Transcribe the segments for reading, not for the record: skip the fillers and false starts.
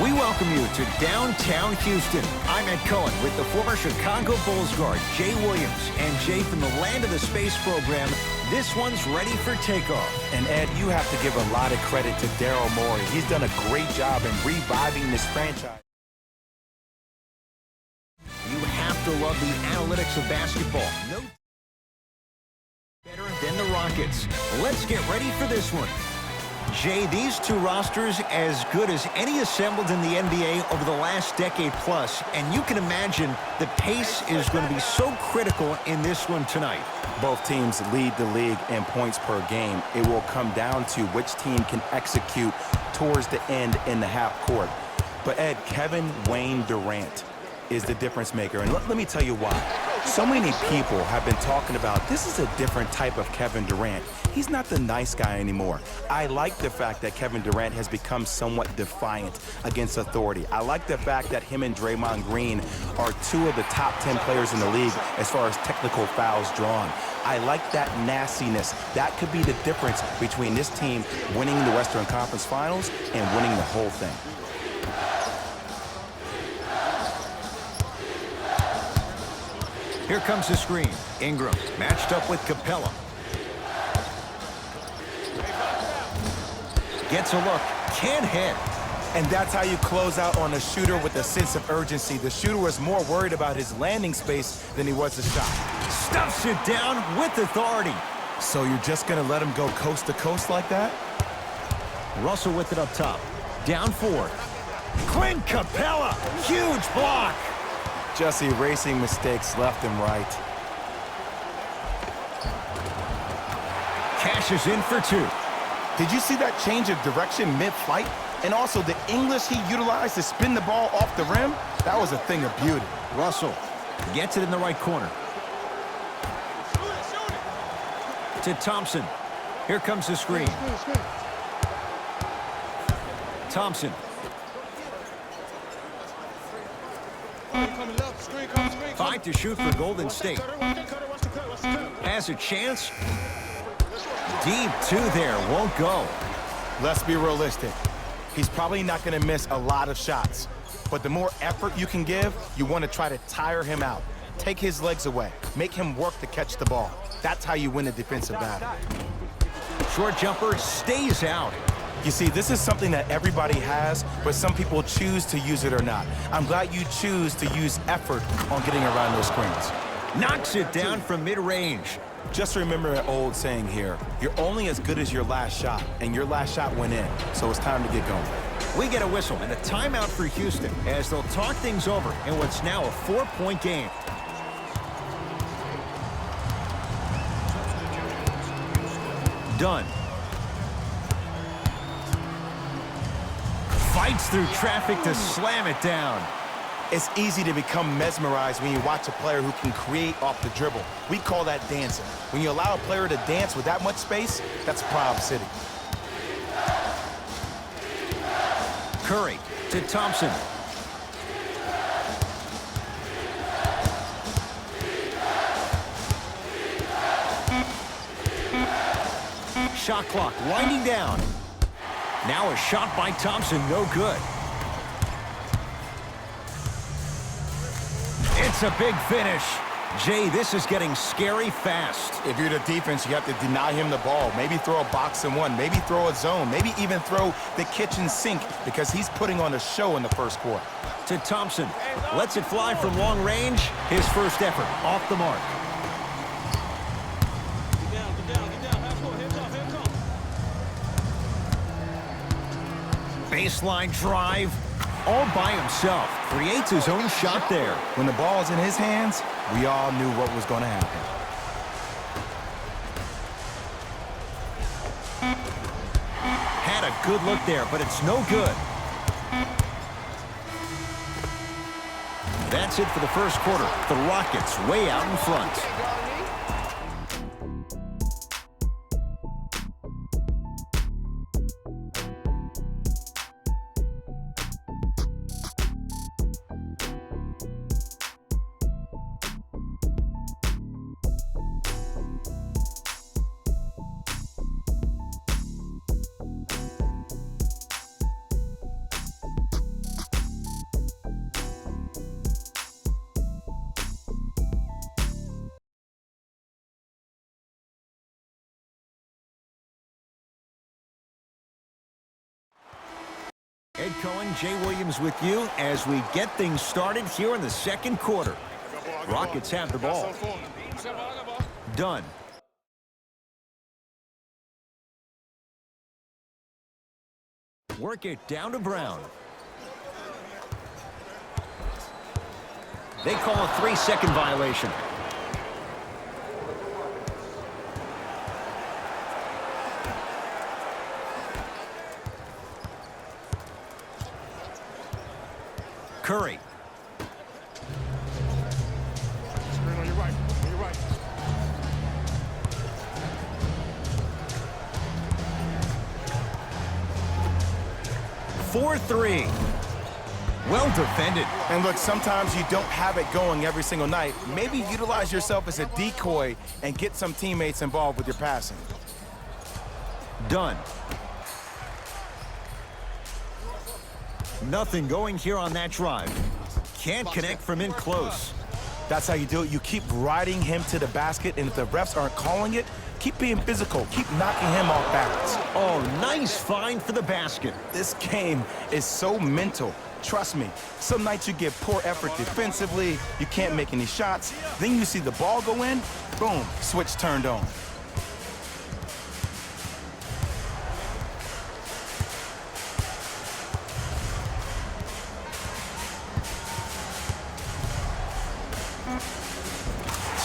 We welcome you to downtown Houston. I'm Ed Cohen with the former Chicago Bulls guard, Jay Williams. And Jay, from the land of the space program, this one's ready for takeoff. And Ed, you have to give a lot of credit to Daryl Morey. He's done a great job in reviving this franchise. You have to love the analytics of basketball. No better than the Rockets. Let's get ready for this one. Jay, these two rosters as good as any assembled in the NBA over the last decade plus, and you can imagine the pace is going to be so critical in this one tonight. Both teams lead the league in points per game. It will come down to which team can execute towards the end in the half court. But Ed, Kevin Wayne Durant is the difference maker, and let me tell you why. So many people have been talking about this is a different type of Kevin Durant. He's not the nice guy anymore. I like the fact that Kevin Durant has become somewhat defiant against authority. I like the fact that him and Draymond Green are two of the top 10 players in the league as far as technical fouls drawn. I like that nastiness. That could be the difference between this team winning the Western Conference Finals and winning the whole thing. Here comes the screen. Ingram matched up with Capella. Gets a look. Can't hit. And that's how you close out on a shooter with a sense of urgency. The shooter was more worried about his landing space than he was the shot. Stuffs it down with authority. So you're just going to let him go coast to coast like that? Russell with it up top. Down 4. Clint Capella. Huge block. Just erasing mistakes left and right. Cashes in for 2. Did you see that change of direction mid-flight? And also the English he utilized to spin the ball off the rim? That was a thing of beauty. Russell gets it in the right corner. To Thompson. Here comes the screen. Thompson. Five to shoot for Golden State. Has a chance. Deep 2 there. Won't go. Let's be realistic. He's probably not going to miss a lot of shots. But the more effort you can give, you want to try to tire him out. Take his legs away. Make him work to catch the ball. That's how you win a defensive battle. Short jumper stays out. You see, this is something that everybody has, but some people choose to use it or not. I'm glad you choose to use effort on getting around those screens. Knocks it down from mid-range. Just remember an old saying here, you're only as good as your last shot, and your last shot went in, so it's time to get going. We get a whistle and a timeout for Houston as they'll talk things over in what's now a 4-point game. Done. Fights through traffic to slam it down. It's easy to become mesmerized when you watch a player who can create off the dribble. We call that dancing. When you allow a player to dance with that much space, that's Prob City. Curry to Thompson. Shot clock winding down. Now a shot by Thompson, no good. It's a big finish. Jay, this is getting scary fast. If you're the defense, you have to deny him the ball. Maybe throw a box and one. Maybe throw a zone. Maybe even throw the kitchen sink because he's putting on a show in the first quarter. To Thompson. Lets it fly from long range. His first effort off the mark. Baseline drive. All by himself. Creates his own shot there. When the ball's in his hands, we all knew what was going to happen. Had a good look there, but it's no good. That's it for the first quarter. The Rockets way out in front. Cohen, Jay Williams with you as we get things started here in the second quarter. Rockets have the ball. Dunn. Work it down to Brown. They call a 3-second violation. Curry. Screen on your right. On your right. 4-3. Well defended. And look, sometimes you don't have it going every single night. Maybe utilize yourself as a decoy and get some teammates involved with your passing. Dunn. Nothing going here on that drive. Can't connect from in close. That's how you do it. You keep riding him to the basket, and if the refs aren't calling it, keep being physical. Keep knocking him off balance. Oh, nice find for the basket. This game is so mental. Trust me, some nights you get poor effort defensively, you can't make any shots, then you see the ball go in, boom, switch turned on.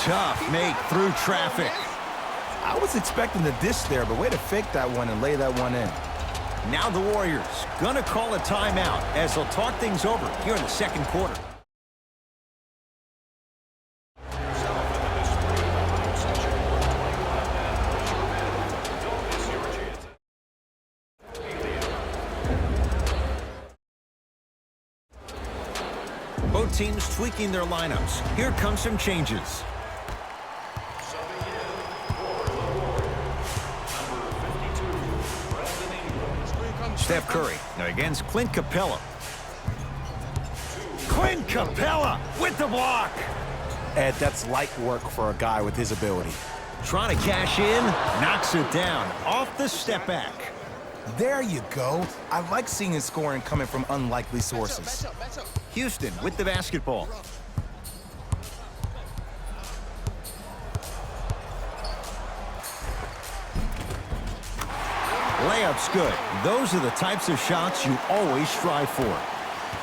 Tough make through traffic. I was expecting the dish there, but way to fake that one and lay that one in. Now the Warriors gonna call a timeout as they'll talk things over here in the second quarter. Both teams tweaking their lineups. Here come some changes. Steph Curry against Clint Capella. Clint Capella with the block. Ed, that's light work for a guy with his ability. Trying to cash in, knocks it down off the step back. There you go. I like seeing his scoring coming from unlikely sources. Houston with the basketball. Layup's good. Those are the types of shots you always strive for.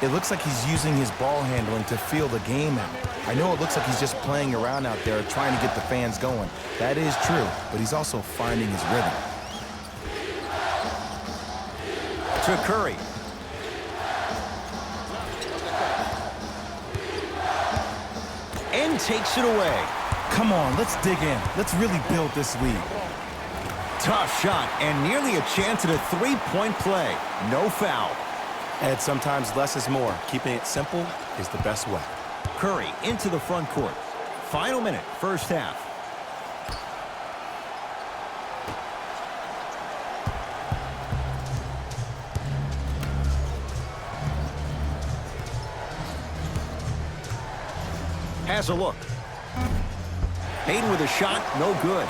It looks like he's using his ball handling to feel the game out. I know it looks like he's just playing around out there trying to get the fans going. That is true, but he's also finding his rhythm. To Curry. And takes it away. Come on, let's dig in. Let's really build this lead. Tough shot and nearly a chance at a three-point play. No foul. Ed, sometimes less is more. Keeping it simple is the best way. Curry into the front court. Final minute, first half. Has a look. Hayden with a shot, no good.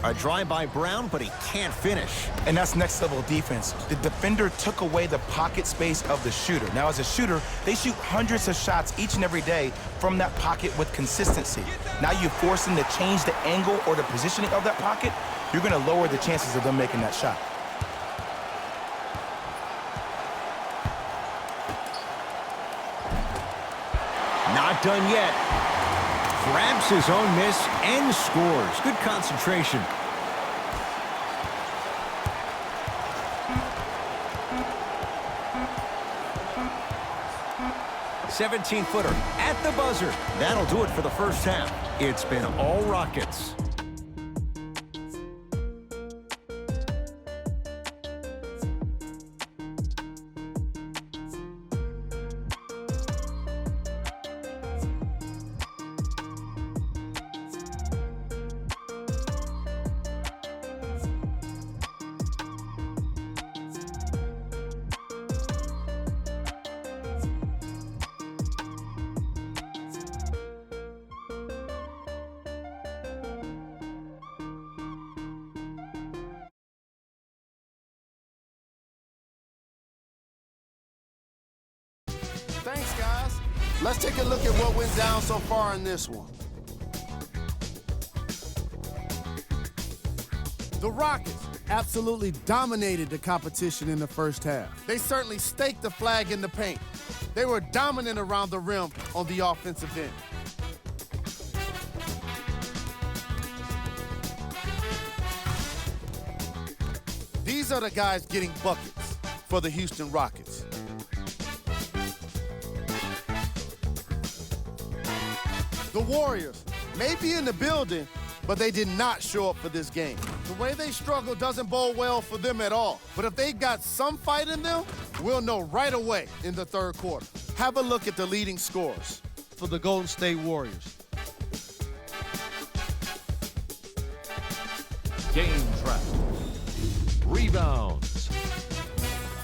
A drive by Brown, but he can't finish. And that's next level defense. The defender took away the pocket space of the shooter. Now, as a shooter, they shoot hundreds of shots each and every day from that pocket with consistency. Now you force them to change the angle or the positioning of that pocket, you're going to lower the chances of them making that shot. Not done yet. Grabs his own miss and scores. Good concentration. "17-footer at the buzzer." That'll do it for the first half. It's been all Rockets. Let's take a look at what went down so far in this one. The Rockets absolutely dominated the competition in the first half. They certainly staked the flag in the paint. They were dominant around the rim on the offensive end. These are the guys getting buckets for the Houston Rockets. The Warriors may be in the building, but they did not show up for this game. The way they struggle doesn't bode well for them at all. But if they've got some fight in them, we'll know right away in the third quarter. Have a look at the leading scorers for the Golden State Warriors. Game trap. Rebounds.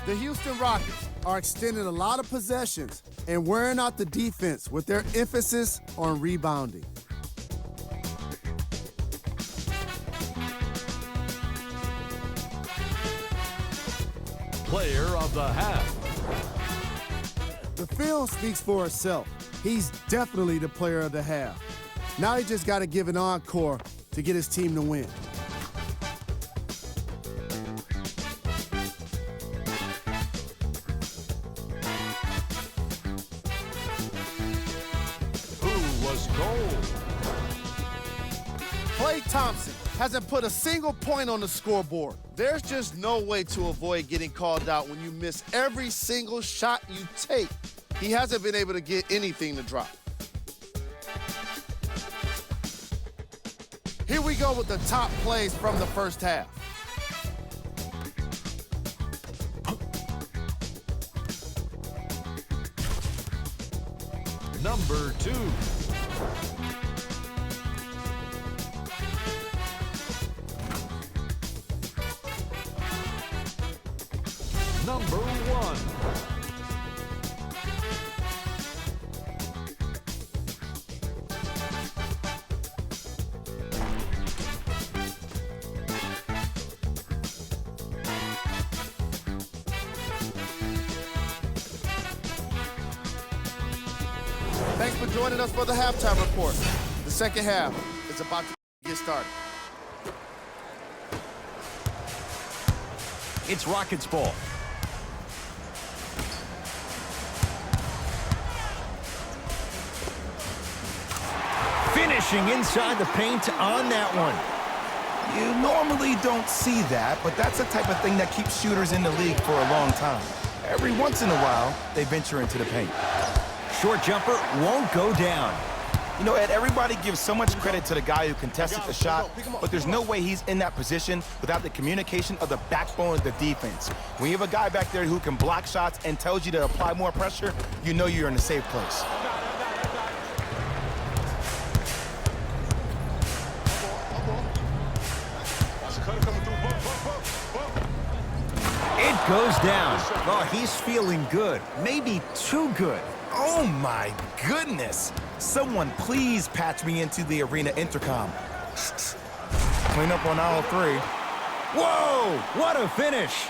The Houston Rockets are extending a lot of possessions and wearing out the defense with their emphasis on rebounding. Player of the half. The film speaks for itself. He's definitely the player of the half. Now he just got to give an encore to get his team to win. Who was gold? Klay Thompson hasn't put a single point on the scoreboard. There's just no way to avoid getting called out when you miss every single shot you take. He hasn't been able to get anything to drop. Here we go with the top plays from the first half. Number 2. Number 1. Thanks for joining us for the halftime report. The second half is about to get started. It's Rockets ball. Finishing inside the paint on that one. You normally don't see that, but that's the type of thing that keeps shooters in the league for a long time. Every once in a while, they venture into the paint. Short jumper won't go down. You know, Ed, everybody gives so much credit to the guy who contested the shot, but there's no way he's in that position without the communication of the backbone of the defense. When you have a guy back there who can block shots and tells you to apply more pressure, you know you're in a safe place. It goes down. Oh, he's feeling good. Maybe too good. Oh my goodness! Someone please patch me into the arena intercom. Clean up on aisle 3. Whoa, what a finish.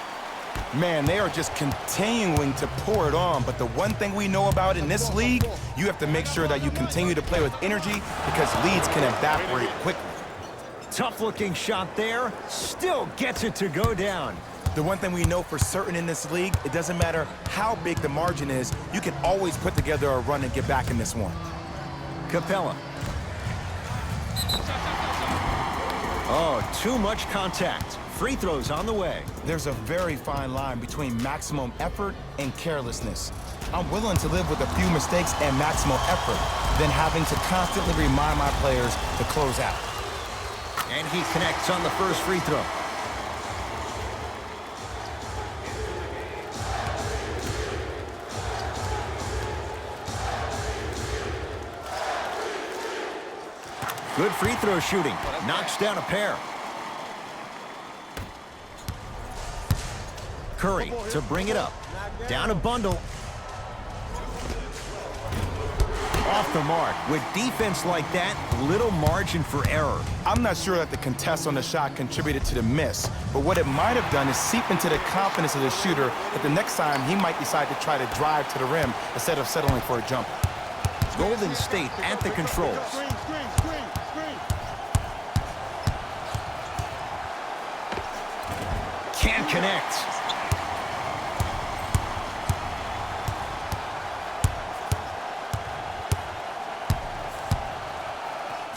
Man, they are just continuing to pour it on, but the one thing we know about in this league, you have to make sure that you continue to play with energy because leads can evaporate quickly. Tough looking shot there, still gets it to go down. The one thing we know for certain in this league, it doesn't matter how big the margin is, you can always put together a run and get back in this one. Capella. Oh, too much contact. Free throws on the way. There's a very fine line between maximum effort and carelessness. I'm willing to live with a few mistakes and maximum effort than having to constantly remind my players to close out. And he connects on the first free throw. Good free throw shooting. Knocks down a pair. Curry to bring it up. Down a bundle. Off the mark. With defense like that, little margin for error. I'm not sure that the contest on the shot contributed to the miss, but what it might have done is seep into the confidence of the shooter that the next time he might decide to try to drive to the rim instead of settling for a jumper. Golden State at the controls. Screen. Can't connect.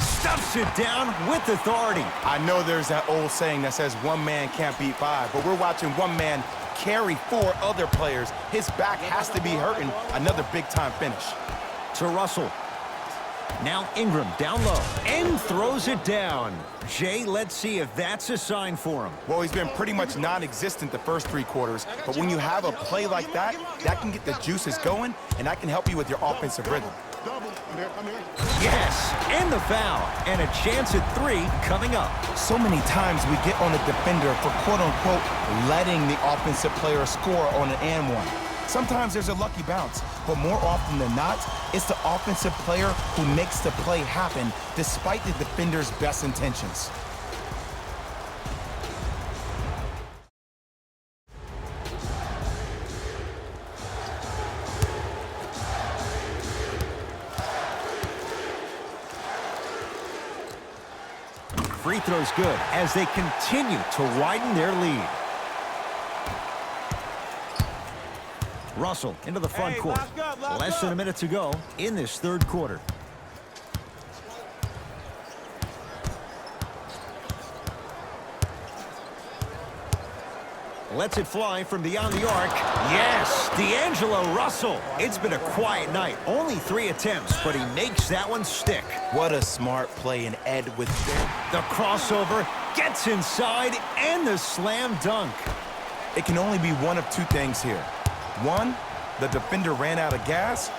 Stuffs it down with authority. I know there's that old saying that says one man can't beat five, but we're watching one man carry four other players. His back has to be hurting. Another big-time finish. To Russell. Now Ingram down low and throws it down. Jay, let's see if that's a sign for him. Well, he's been pretty much non-existent the first 3 quarters, but when you have a play like that, that can get the juices going, and that can help you with your offensive rhythm. I'm here. Yes, and the foul, and a chance at 3 coming up. So many times we get on the defender for quote-unquote letting the offensive player score on an and one. Sometimes there's a lucky bounce, but more often than not, it's the offensive player who makes the play happen despite the defender's best intentions. Free throw's good as they continue to widen their lead. Russell into the front court. Less than a minute to go in this third quarter. Lets it fly from beyond the arc. Yes, D'Angelo Russell. It's been a quiet night. Only 3 attempts, but he makes that one stick. What a smart play, and Ed with The crossover gets inside and the slam dunk. It can only be one of 2 things here. 1, the defender ran out of gas,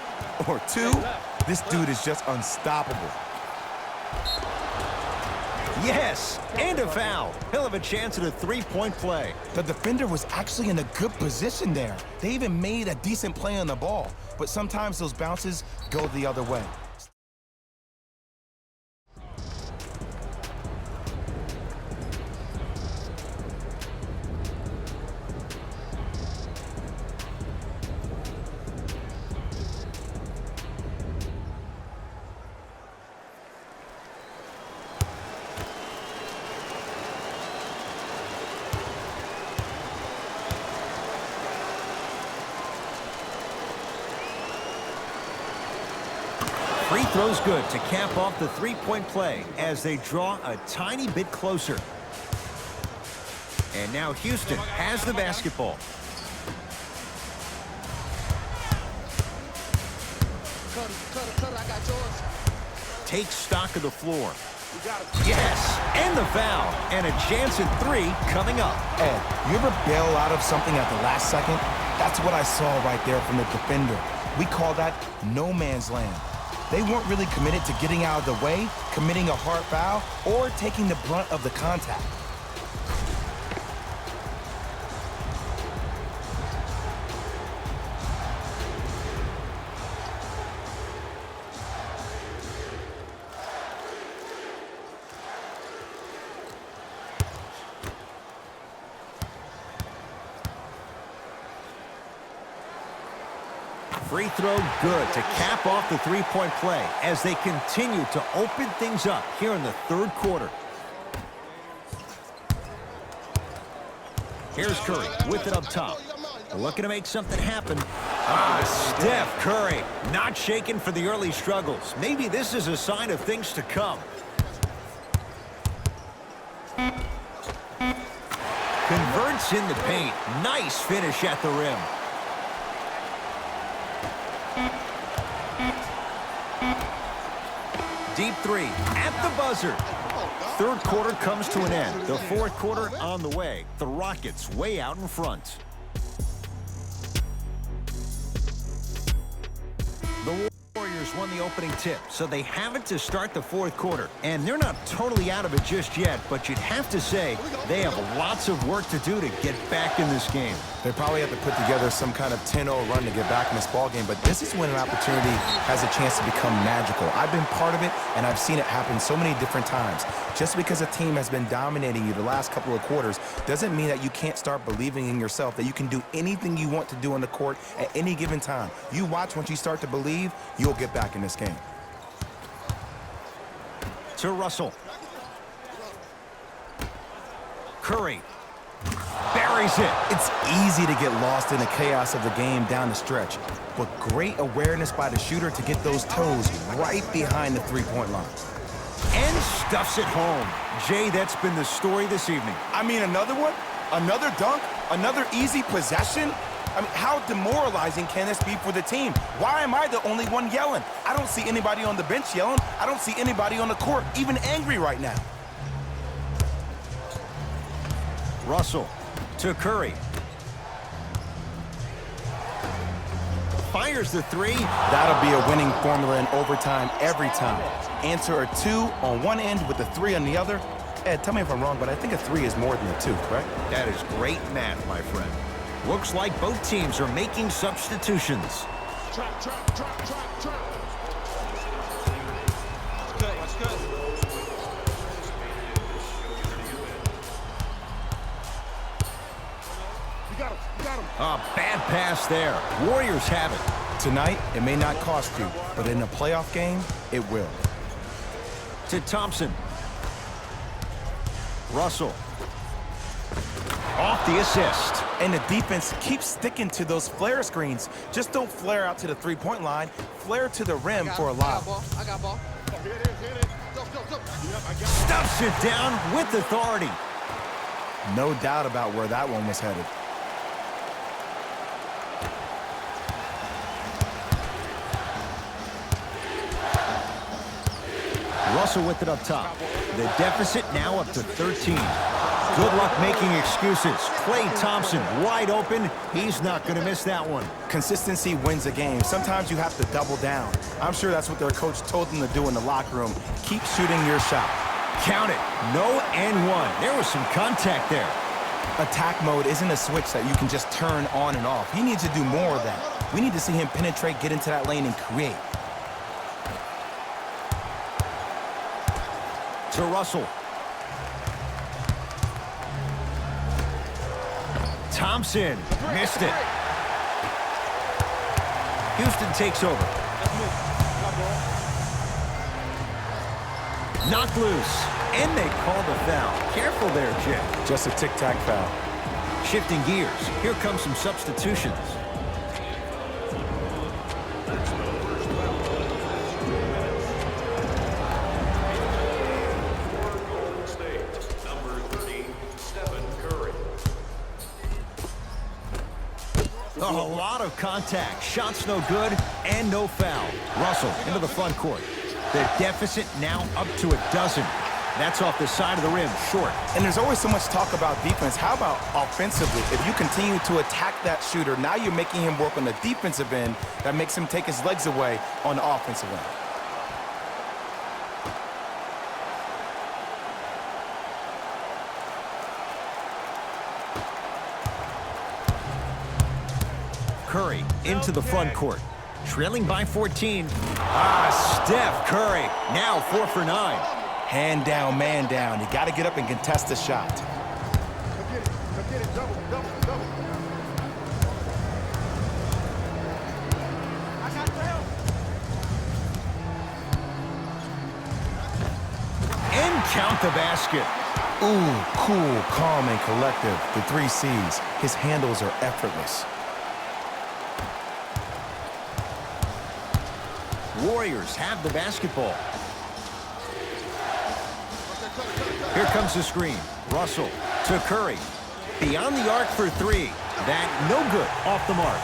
or 2, this dude is just unstoppable. Yes, and a foul. He'll have a chance at a 3-point play. The defender was actually in a good position there. They even made a decent play on the ball, but sometimes those bounces go the other way. Free throw's good to cap off the 3-point play as they draw a tiny bit closer. And now Houston has the basketball. I got yours. Takes stock of the floor. Yes, and the foul. And a chance at 3 coming up. Ed, you ever bail out of something at the last second? That's what I saw right there from the defender. We call that no man's land. They weren't really committed to getting out of the way, committing a hard foul, or taking the brunt of the contact. Free throw good to cap off the 3-point play as they continue to open things up here in the third quarter. Here's Curry with it up top. Looking to make something happen. Steph Curry not shaken for the early struggles. Maybe this is a sign of things to come. Converts in the paint. Nice finish at the rim. Deep 3 at the buzzer. Third quarter comes to an end. The fourth quarter on the way. The Rockets way out in front. The Warriors won the opening tip, so they have it to start the fourth quarter. And they're not totally out of it just yet, but you'd have to say they have lots of work to do to get back in this game. They probably have to put together some kind of 10-0 run to get back in this ballgame, but this is when an opportunity has a chance to become magical. I've been part of it, and I've seen it happen so many different times. Just because a team has been dominating you the last couple of quarters doesn't mean that you can't start believing in yourself, that you can do anything you want to do on the court at any given time. You watch, once you start to believe, you'll get back. back in this game. To Russell. Curry buries it. It's easy to get lost in the chaos of the game down the stretch, but great awareness by the shooter to get those toes right behind the three-point line. And stuffs it home. Jay, that's been the story this evening. I mean, another one? Another dunk? Another easy possession? I mean, how demoralizing can this be for the team? Why am I the only one yelling? I don't see anybody on the bench yelling. I don't see anybody on the court even angry right now. Russell to Curry. Fires the three. That'll be a winning formula in overtime every time. Answer a 2 on one end with a 3 on the other. Ed, tell me if I'm wrong, but I think a 3 is more than a 2, correct? That is great math, my friend. Looks like both teams are making substitutions. Trap, trap, trap, trap, trap. That's good. You got him. You got him. A bad pass there. Warriors have it. Tonight, it may not cost you, but in a playoff game, it will. To Thompson. Russell. Off the assist. And the defense keeps sticking to those flare screens. Just don't flare out to the three-point line. Flare to the rim for a lob. I got ball. Hit it, hit it. Go, go, go. Yep, I got it. Stuffs it down with authority. No doubt about where that one was headed. Russell with it up top. The deficit now up to 13. Good luck making excuses. Klay Thompson wide open. He's not going to miss that one. Consistency wins a game. Sometimes you have to double down. I'm sure that's what their coach told them to do in the locker room. Keep shooting your shot. Count it. No and one. There was some contact there. Attack mode isn't a switch that you can just turn on and off. He needs to do more of that. We need to see him penetrate, get into that lane, and create. To Russell. Thompson missed it. Houston takes over. Knocked loose. And they called a foul. Careful there, Jay. Just a tic-tac foul. Shifting gears. Here come some substitutions. A lot of contact. Shots no good and no foul. Russell into the front court. The deficit now up to a dozen. That's off the side of the rim, short. And there's always so much talk about defense. How about offensively? If you continue to attack that shooter, now you're making him work on the defensive end. That makes him take his legs away on the offensive end. Curry into the front court. Trailing by 14. Steph Curry. Now 4 for 9. Hand down, man down. You got to get up and contest the shot. Go get it. Double, double, double. I got the help. And count the basket. Ooh, cool, calm, and collective. The 3 C's. His handles are effortless. Warriors have the basketball. Here comes the screen. Russell to Curry. Beyond the arc for 3. That no good. Off the mark.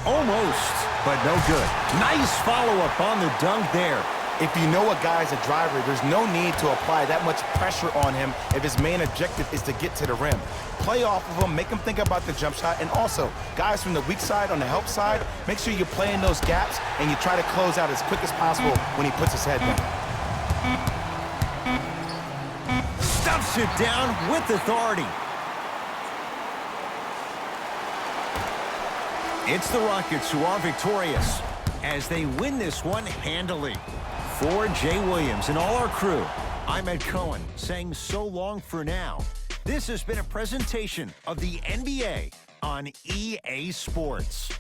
Almost, but no good. Nice follow-up on the dunk there. If you know a guy's a driver, there's no need to apply that much pressure on him if his main objective is to get to the rim. Play off of him, make him think about the jump shot, and also, guys from the weak side on the help side, make sure you play in those gaps and you try to close out as quick as possible when he puts his head down. Stuffs it down with authority. It's the Rockets who are victorious as they win this one handily. For Jay Williams and all our crew, I'm Ed Cohen saying so long for now. This has been a presentation of the NBA on EA Sports.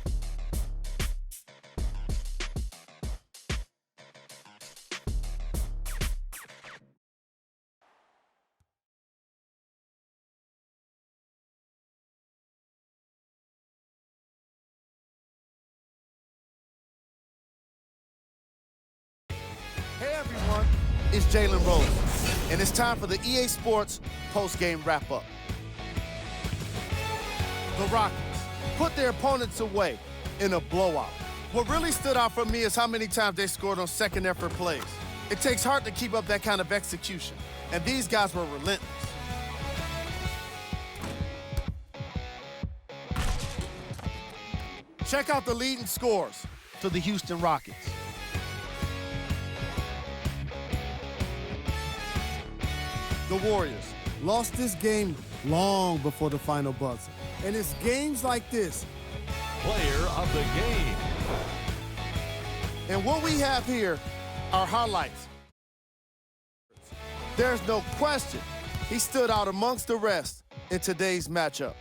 Hey everyone, it's Jalen Rose, and it's time for the EA Sports post-game wrap-up. The Rockets put their opponents away in a blowout. What really stood out for me is how many times they scored on second effort plays. It takes heart to keep up that kind of execution, and these guys were relentless. Check out the leading scores for the Houston Rockets. The Warriors lost this game long before the final buzzer. And it's games like this. Player of the game. And what we have here are highlights. There's no question he stood out amongst the rest in today's matchup.